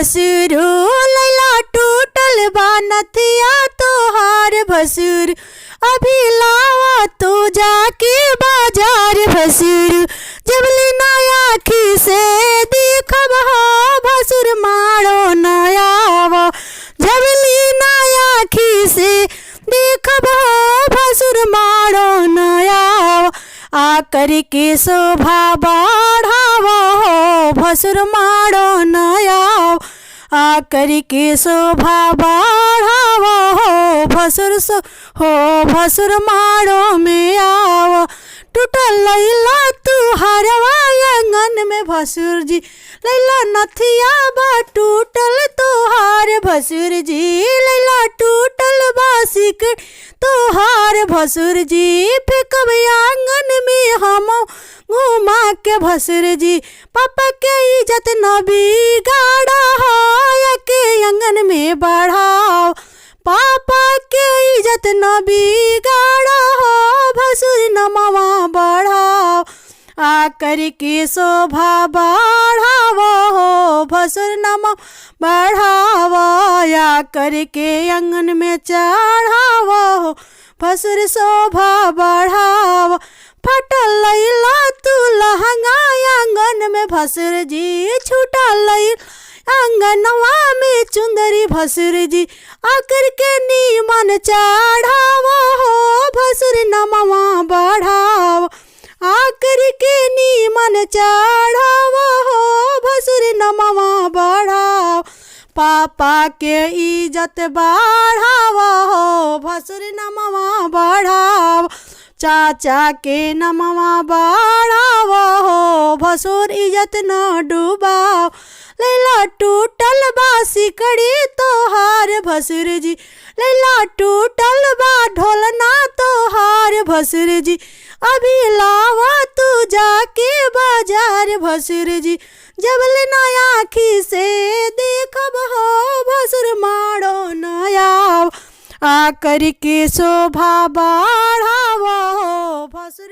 भसुरु लैला टूटल बा नथिया तोहार भसुर अभी लावा तो जाके बाजार भसुर जबले नया आखी से देखब हो भसुर मारो नया जबले नया आखी से देखब हो भसुर मारो नया आकर के शोभा बढ़ाव हो भसुर मारो नया आकर के शोभा बढ़ाव हो भसुर मारो में आओ टूटल लैला तू हरवा आंगन में भसुर जी लैला नथिया बा टूटल तोहार भसुर जी लैला टूटल बा सिकड़ तोहार भसुर जी फेंकब आंगन में हम घुमा के भसुर जी पापा के इज्जत न बिगाड़ा हो के आंगन में बढ़ाओ पापा के इज्जत न बिगाड़ा हो भसुर नमवा बढ़ाओ आकर के शोभा बढ़ाव हो भसुर नमवा बढ़ाव आकर के आंगन में चढ़ाव हो भसुर शोभा बढ़ाव फटल लैला तू लहंगा आंगन में भसुर जी छूटल लैला आंगनवा में चुंदरी भसुर जी आकर के नीमन चढ़ाव हो भसुर नमवा बढ़ाव आकर के नीमन चढ़ाव हो भसुर नमवा बढ़ाव पापा के इज्जत बढ़ाव हो भसुर नमवा बढ़ाव चाचा के नमवा बढ़ाव हो भसुर इज्जत न डूबाव लैला टूटल बा सिकड़ी तोहार भसुर जी लैला टूटल बा ढोलना तोहार भसुर जी अभी लावा तू जाके बाजार भसुर जी जबले नया आखी से देखब हो भसुर मारो नया आकर के शोभा बढ़ाव हो भसुर